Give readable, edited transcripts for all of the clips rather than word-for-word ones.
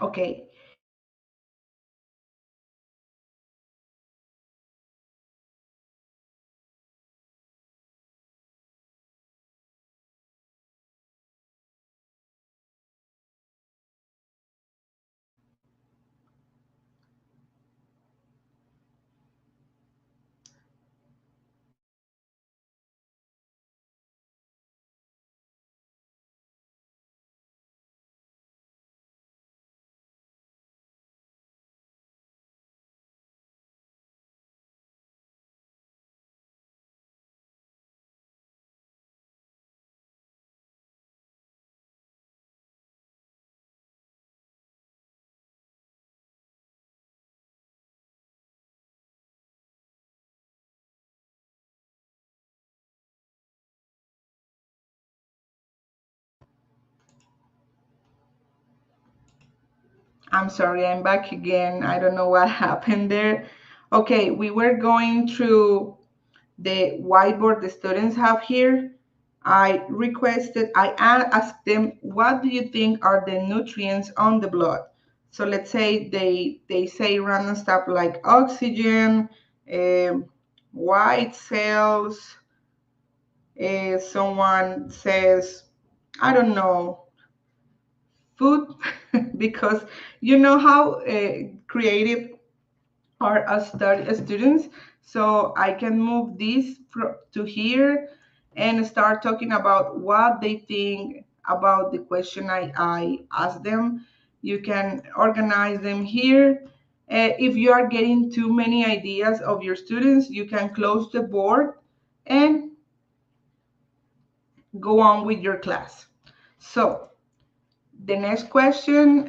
Okay. I'm sorry, I'm back again. I don't know what happened there. Okay, we were going through the whiteboard the students have here. I asked them, what do you think are the nutrients on the blood? So let's say they say random stuff like oxygen, white cells. Someone says, I don't know, food, because you know how creative are us students. So I can move this to here and start talking about what they think about the question I asked them. You can organize them here. If you are getting too many ideas of your students, you can close the board and go on with your class. So the next question,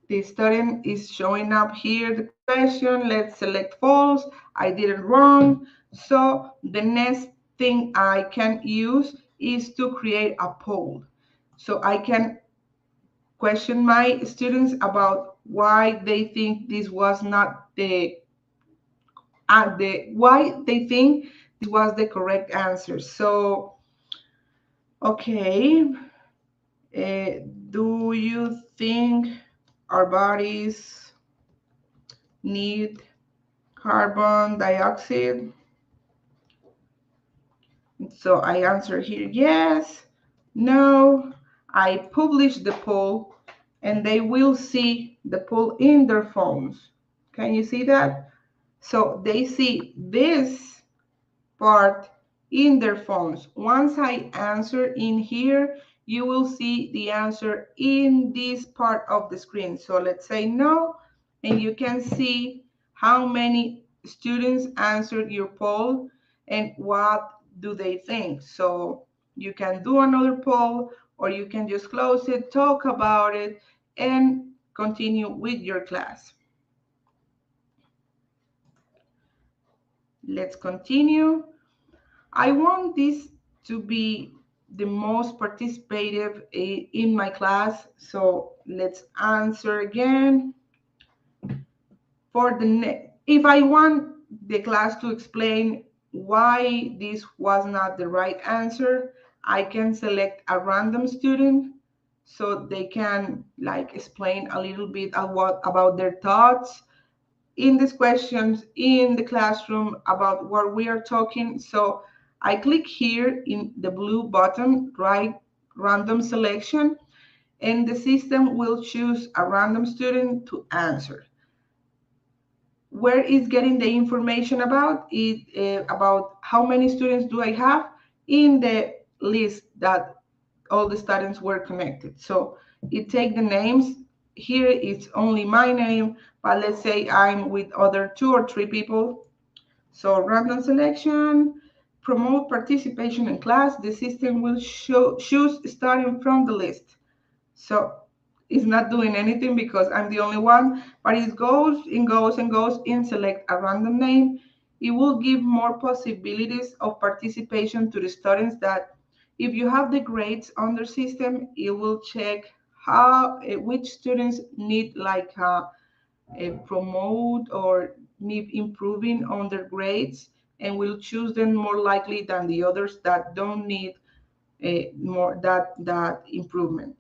the student is showing up here, the question, let's select false, I did it wrong. So the next thing I can use is to create a poll. So I can question my students about why they think this was not why they think this was the correct answer. So, okay, do you think our bodies need carbon dioxide? So I answer here yes, no. I publish the poll and they will see the poll in their phones. Can you see that? So they see this part in their phones. Once I answer in here, you will see the answer in this part of the screen. So let's say no, and you can see how many students answered your poll and what do they think. So you can do another poll or you can just close it, talk about it, and continue with your class. Let's continue. I want this to be the most participative in my class. So let's answer again. If I want the class to explain why this was not the right answer, I can select a random student so they can like explain a little bit about their thoughts in these questions in the classroom about what we are talking. So I click here in the blue button, right, random selection, and the system will choose a random student to answer. Where is getting the information about it, about how many students do I have in the list that all the students were connected. So it take the names. Here it's only my name, but let's say I'm with other 2 or 3 people. So random selection, promote participation in class. The system will choose starting from the list. So it's not doing anything because I'm the only one, but it goes and goes and goes and select a random name. It will give more possibilities of participation to the students that if you have the grades on the system, it will check how which students need like a promote or need improving on their grades and will choose them more likely than the others that don't need more that improvement.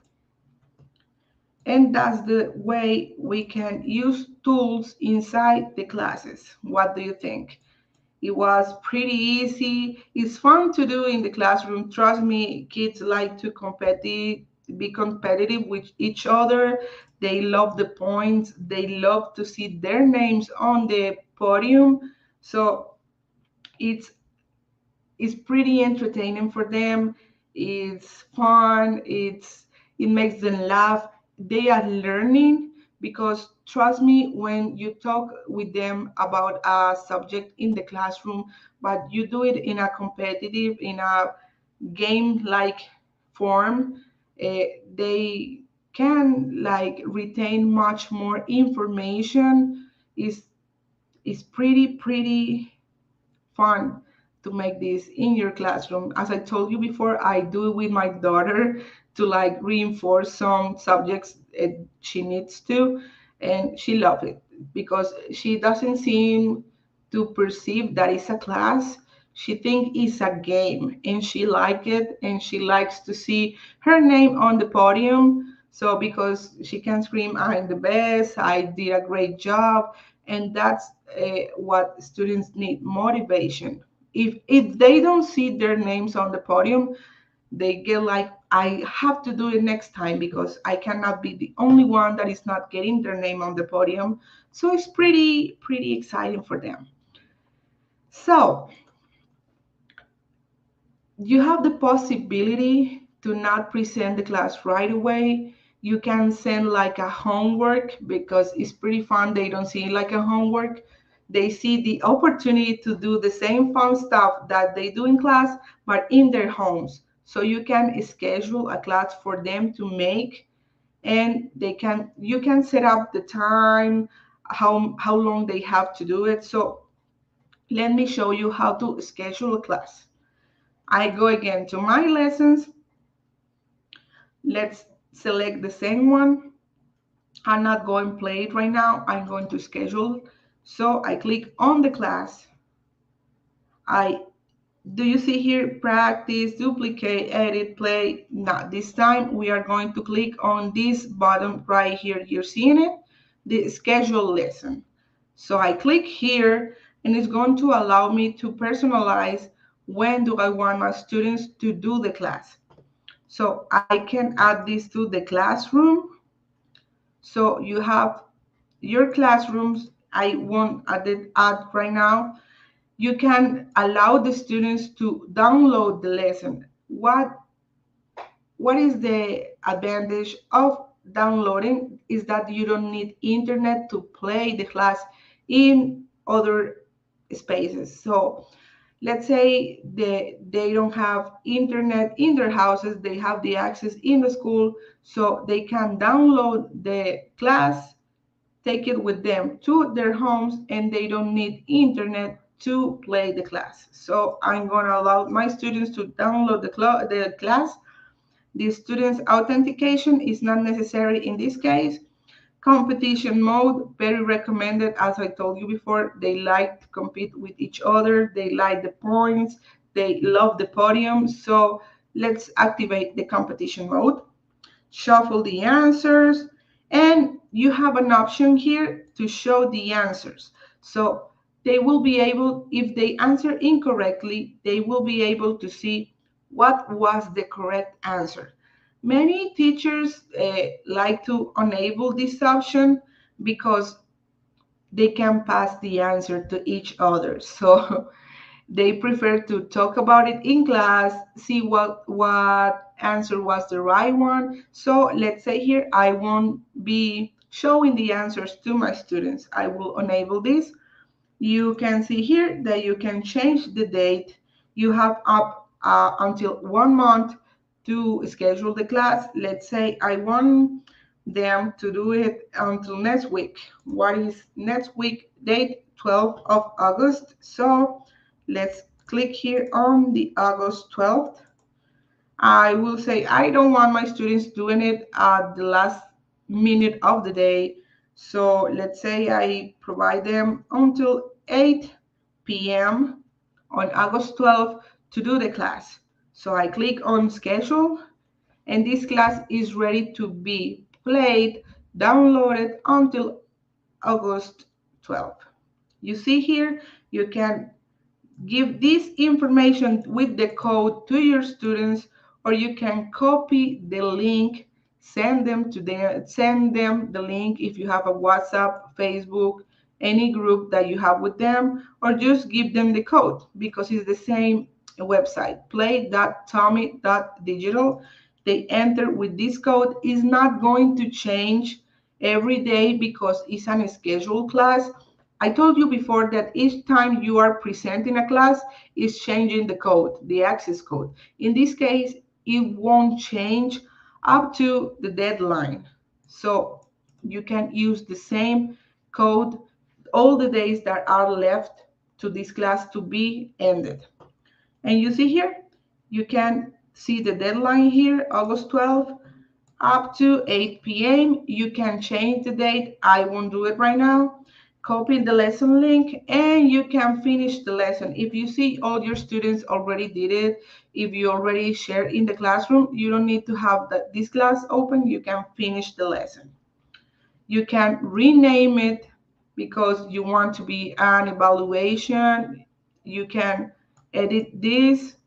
And that's the way we can use tools inside the classes. What do you think? It was pretty easy. It's fun to do in the classroom. Trust me, kids like to be competitive with each other. They love the points. They love to see their names on the podium. So it's it's pretty entertaining for them. It's fun. It makes them laugh. They are learning because trust me, when you talk with them about a subject in the classroom, but you do it in a competitive, in a game-like form, they can like retain much more information. Is pretty fun to make this in your classroom. As I told you before, I do it with my daughter to like reinforce some subjects she needs to, and she loves it because she doesn't seem to perceive that it's a class. She thinks it's a game, and she likes it, and she likes to see her name on the podium. So because she can scream, "I'm the best! I did a great job!" And that's what students need, motivation. If they don't see their names on the podium, they get like, I have to do it next time because I cannot be the only one that is not getting their name on the podium. So it's pretty exciting for them. So you have the possibility to not present the class right away. You can send like a homework because it's pretty fun. They don't see it like a homework. They see the opportunity to do the same fun stuff that they do in class, but in their homes. So you can schedule a class for them to make, and you can set up the time, how long they have to do it. So let me show you how to schedule a class. I go again to my lessons. Let's select the same one. I'm not going to play it right now. I'm going to schedule. So I click on the class. Do you see here practice, duplicate, edit, play? Now this time we are going to click on this button right here. You're seeing it? The schedule lesson. So I click here, and it's going to allow me to personalize when do I want my students to do the class. So I can add this to the classroom. So you have your classrooms. I won't add right now. You can allow the students to download the lesson. What is the advantage of downloading is that you don't need internet to play the class in other spaces. So let's say they don't have internet in their houses, they have the access in the school, so they can download the class, take it with them to their homes, and they don't need internet to play the class. So I'm going to allow my students to download the class. The student's authentication is not necessary in this case. Competition mode, very recommended. As I told you before, they like to compete with each other. They like the points. They love the podium. So let's activate the competition mode. Shuffle the answers, and you have an option here to show the answers. So they will be able, if they answer incorrectly, they will be able to see what was the correct answer. Many teachers like to enable this option because they can pass the answer to each other. So they prefer to talk about it in class, see what answer was the right one. So let's say here, I won't be showing the answers to my students. I will enable this. You can see here that you can change the date. You have up until 1 month to schedule the class. Let's say I want them to do it until next week. What is next week date? 12th of August. So let's click here on the August 12th. I will say I don't want my students doing it at the last minute of the day. So let's say I provide them until 8 p.m. on August 12th to do the class. So I click on schedule, and this class is ready to be played, downloaded until August 12th. You see here, you can give this information with the code to your students, or you can copy the link, send them the link if you have a WhatsApp, Facebook, any group that you have with them, or just give them the code because it's the same website, play.tomi.digital. They enter with this code. Is not going to change every day because it's an scheduled class. I told you before that each time you are presenting a class is changing the code, the access code. In this case, it won't change up to the deadline. So you can use the same code all the days that are left to this class to be ended. And you see here, you can see the deadline here, August 12th, up to 8 p.m. You can change the date. I won't do it right now. Copy the lesson link and you can finish the lesson. If you see all your students already did it, if you already shared in the classroom, you don't need to have this class open. You can finish the lesson. You can rename it because you want to be an evaluation. You can edit this.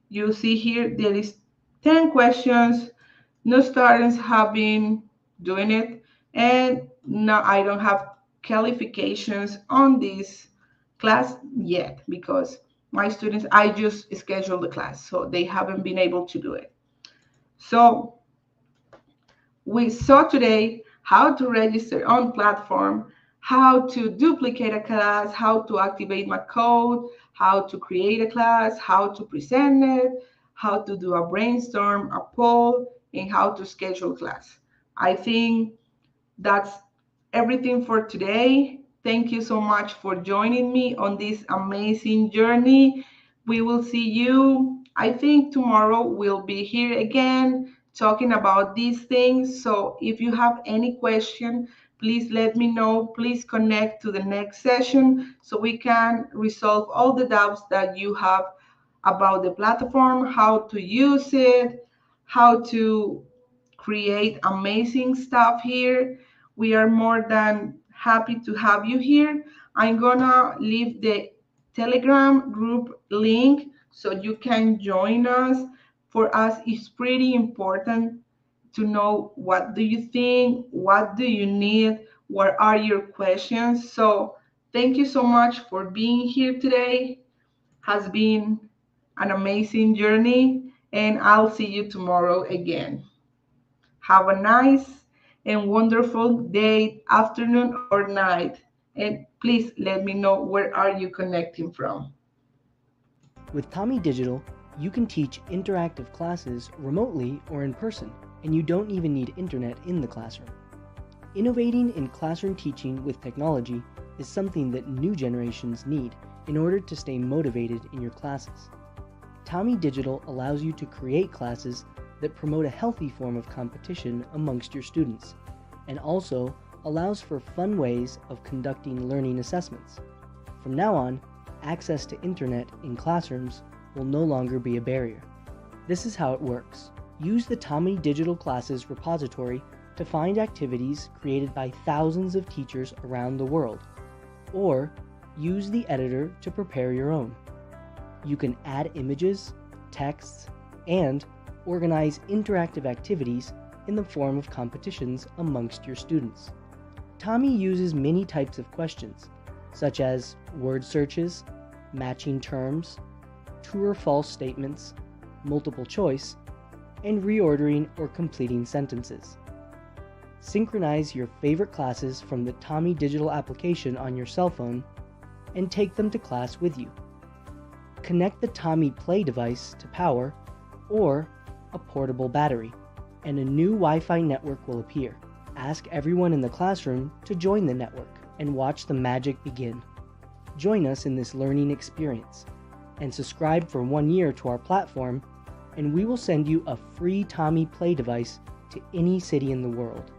You see here there is 10 questions. No students have been doing it, and no, I don't have qualifications on this class yet because my students, I just scheduled the class, so they haven't been able to do it. So we saw today how to register on platform, how to duplicate a class, how to activate my code, how to create a class, how to present it, how to do a brainstorm, a poll, and how to schedule class. I think that's everything for today. Thank you so much for joining me on this amazing journey. We will see you, I think tomorrow we'll be here again talking about these things. So if you have any question, please let me know. Please connect to the next session so we can resolve all the doubts that you have about the platform, how to use it, how to create amazing stuff here. We are more than happy to have you here. I'm gonna leave the Telegram group link so you can join us. For us, it's pretty important to know what do you think, what do you need, what are your questions. So thank you so much for being here today. Has been an amazing journey, and I'll see you tomorrow again. Have a nice and wonderful day, afternoon, or night. And please let me know where are you connecting from. With TOMi Digital, you can teach interactive classes remotely or in person, and you don't even need internet in the classroom. Innovating in classroom teaching with technology is something that new generations need in order to stay motivated in your classes. TOMi Digital allows you to create classes that promote a healthy form of competition amongst your students, and also allows for fun ways of conducting learning assessments. From now on, access to internet in classrooms will no longer be a barrier. This is how it works. Use the TOMi Digital Classes repository to find activities created by thousands of teachers around the world, or use the editor to prepare your own. You can add images, texts, and organize interactive activities in the form of competitions amongst your students. TOMi uses many types of questions, such as word searches, matching terms, true or false statements, multiple choice, and reordering or completing sentences. Synchronize your favorite classes from the TOMi Digital application on your cell phone and take them to class with you. Connect the TOMi Play device to power or a portable battery, and a new Wi-Fi network will appear. Ask everyone in the classroom to join the network and watch the magic begin. Join us in this learning experience and subscribe for 1 year to our platform, and we will send you a free TOMi Play device to any city in the world.